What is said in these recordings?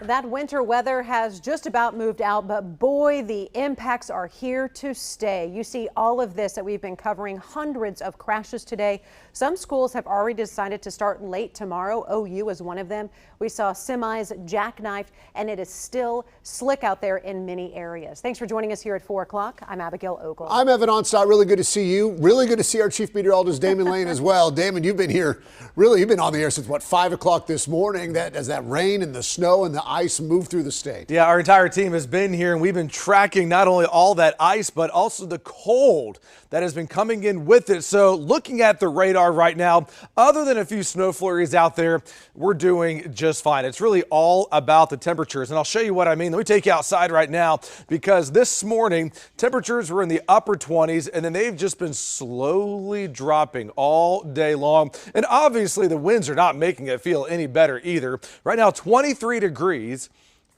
That winter weather has just about moved out, but boy, the impacts are here to stay. You see all of this that we've been covering, hundreds of crashes today. Some schools have already decided to start late tomorrow. OU is one of them. We saw semis jackknifed, and it is still slick out there in many areas. Thanks for joining us here at 4 o'clock. I'm Abigail Ogle. I'm Evan Onstott. Really good to see you. Really good to see our chief meteorologist, Damon Lane, as well. Damon, you've been here. Really, you've been on the air since, what, 5 o'clock this morning, as that rain and the snow and the ice move through the state. Yeah, our entire team has been here, and we've been tracking not only all that ice, but also the cold that has been coming in with it. So looking at the radar right now, other than a few snow flurries out there, we're doing just fine. It's really all about the temperatures, and I'll show you what I mean. Let me take you outside right now, because this morning temperatures were in the upper 20s, and then they've just been slowly dropping all day long. And obviously the winds are not making it feel any better either. Right now, 23 degrees.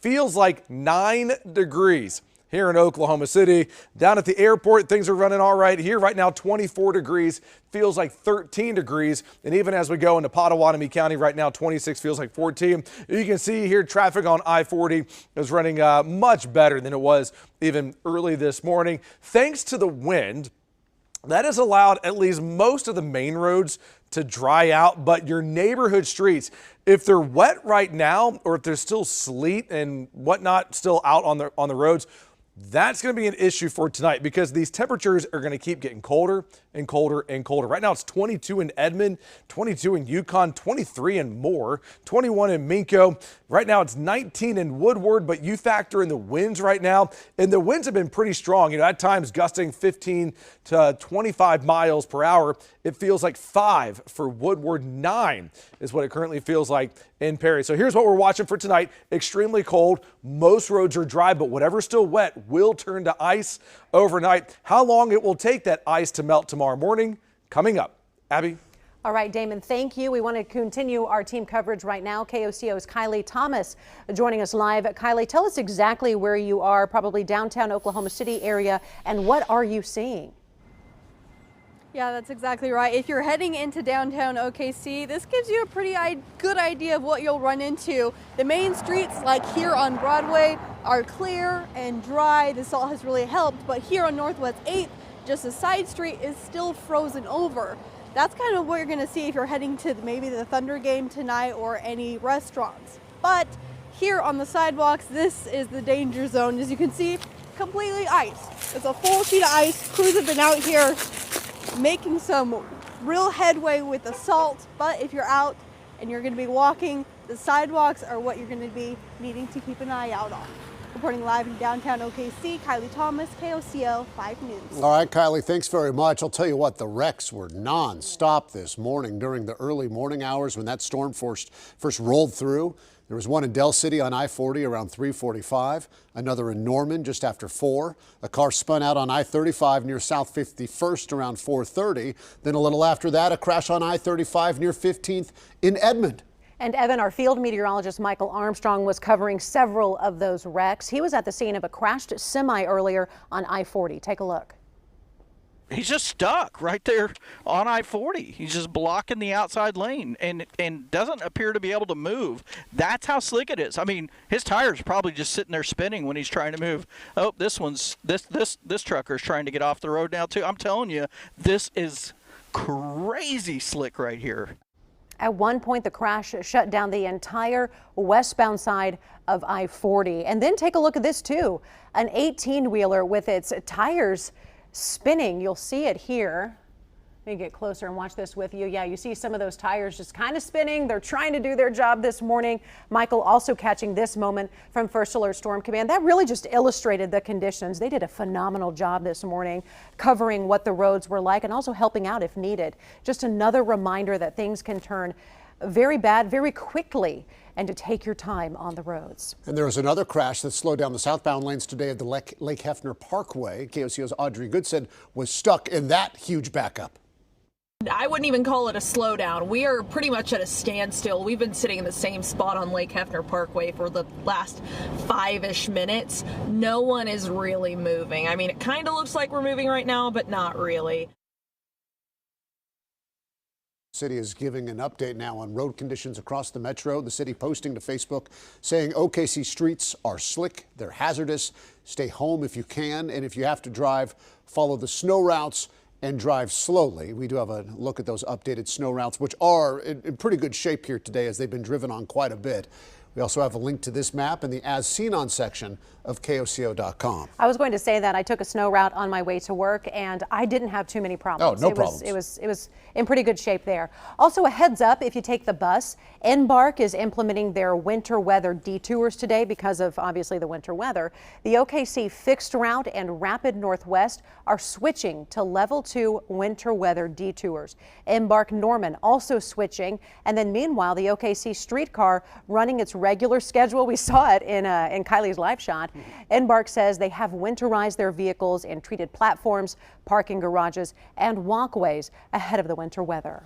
Feels like 9 degrees here in Oklahoma City. Down at the airport, things are running all right here. Right now, 24 degrees. Feels like 13 degrees. And even as we go into Pottawatomie County right now, 26 feels like 14. You can see here traffic on I-40 is running much better than it was even early this morning. Thanks to the wind, that has allowed at least most of the main roads to dry out, but your neighborhood streets, if they're wet right now, or if there's still sleet and whatnot still out on the roads, that's going to be an issue for tonight, because these temperatures are going to keep getting colder and colder and colder. Right now it's 22 in Edmond, 22 in Yukon, 23 in Moore, 21 in Minco. Right now it's 19 in Woodward, but you factor in the winds right now, and the winds have been pretty strong. You know, at times gusting 15 to 25 miles per hour. It feels like 5 for Woodward, 9 is what it currently feels like in Perry. So here's what we're watching for tonight. Extremely cold. Most roads are dry, but whatever's still wet will turn to ice overnight. How long it will take that ice to melt tomorrow morning, coming up. Abby? All right, Damon, thank you. We want to continue our team coverage right now. KOCO's Kylie Thomas joining us live. Kylie, tell us exactly where you are, probably downtown Oklahoma City area, and what are you seeing? Yeah, that's exactly right. If you're heading into downtown OKC, this gives you a pretty good idea of what you'll run into. The main streets, like here on Broadway, are clear and dry. This all has really helped, but here on Northwest 8th, just a side street is still frozen over. That's kind of what you're going to see if you're heading to maybe the Thunder game tonight or any restaurants. But here on the sidewalks, this is the danger zone. As you can see, completely ice. It's a full sheet of ice. Crews have been out here making some real headway with the salt, but if you're out and you're going to be walking, the sidewalks are what you're going to be needing to keep an eye out on. Reporting live in downtown OKC, Kylie Thomas, KOCO 5 News. All right, Kylie, thanks very much. I'll tell you what, the wrecks were non-stop this morning during the early morning hours when that storm first rolled through. There was one in Del City on I-40 around 3:45, another in Norman just after 4. A car spun out on I-35 near South 51st around 4:30. Then a little after that, a crash on I-35 near 15th in Edmond. And Evan, our field meteorologist Michael Armstrong was covering several of those wrecks. He was at the scene of a crashed semi earlier on I-40. Take a look. He's just stuck right there on I-40. He's just blocking the outside lane and doesn't appear to be able to move. That's how slick it is. I mean, his tire's probably just sitting there spinning when he's trying to move. Oh, this trucker's trying to get off the road now too. I'm telling you, this is crazy slick right here. At one point, the crash shut down the entire westbound side of I-40. And then take a look at this too. An 18-wheeler with its tires spinning. You'll see it here. Let me get closer and watch this with you. Yeah, you see some of those tires just kind of spinning. They're trying to do their job this morning. Michael also catching this moment from First Alert Storm Command. That really just illustrated the conditions. They did a phenomenal job this morning covering what the roads were like and also helping out if needed. Just another reminder that things can turn very bad very quickly, and to take your time on the roads. And there was another crash that slowed down the southbound lanes today at the Lake Hefner Parkway. KOCO's Audrey Goodson was stuck in that huge backup. I wouldn't even call it a slowdown. We are pretty much at a standstill. We've been sitting in the same spot on Lake Hefner Parkway for the last 5-ish minutes. No one is really moving. I mean, it kind of looks like we're moving right now, but not really. City is giving an update now on road conditions across the metro. The city posting to Facebook saying OKC streets are slick, they're hazardous. Stay home if you can, and if you have to drive, follow the snow routes and drive slowly. We do have a look at those updated snow routes, which are in pretty good shape here today as they've been driven on quite a bit. We also have a link to this map in the As Seen On section of KOCO.com. I was going to say that I took a snow route on my way to work and I didn't have too many problems. Oh, no problems. It was in pretty good shape there. Also, a heads up, if you take the bus, Embark is implementing their winter weather detours today because of obviously the winter weather. The OKC fixed route and Rapid Northwest are switching to level 2 winter weather detours. Embark Norman also switching, and then meanwhile the OKC streetcar running its regular schedule. We saw it in Kylie's live shot. Embark says they have winterized their vehicles in treated platforms, parking garages, and walkways ahead of the winter weather.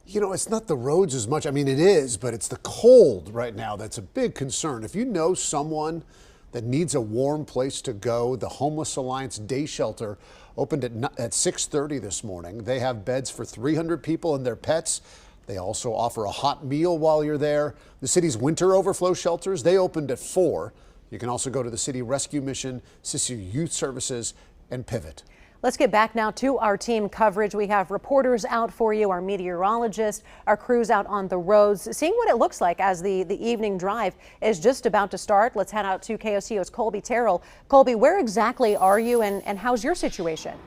You know, it's not the roads as much. I mean, it is, but it's the cold right now that's a big concern. If you know someone that needs a warm place to go, the Homeless Alliance Day Shelter opened at 6:30 this morning. They have beds for 300 people and their pets. They also offer a hot meal while you're there. The city's winter overflow shelters, they opened at 4. You can also go to the City Rescue Mission, Sisu Youth Services, and Pivot. Let's get back now to our team coverage. We have reporters out for you, our meteorologists, our crews out on the roads, seeing what it looks like as the evening drive is just about to start. Let's head out to KOCO's Colby Terrell. Colby, where exactly are you and how's your situation?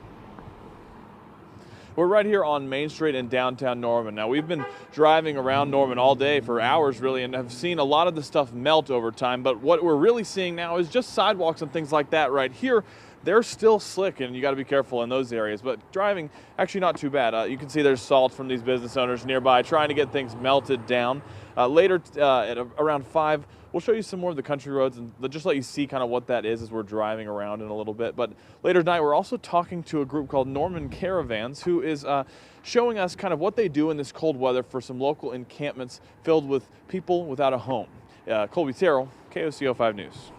We're right here on Main Street in downtown Norman. Now, we've been driving around Norman all day for hours, really, and have seen a lot of the stuff melt over time. But what we're really seeing now is just sidewalks and things like that right here. They're still slick, and you got to be careful in those areas. But driving, actually not too bad. You can see there's salt from these business owners nearby trying to get things melted down. Later at around 5, we'll show you some more of the country roads and just let you see kind of what that is as we're driving around in a little bit. But later tonight, we're also talking to a group called Norman Caravans, who is showing us kind of what they do in this cold weather for some local encampments filled with people without a home. Colby Terrell, KOCO 5 News.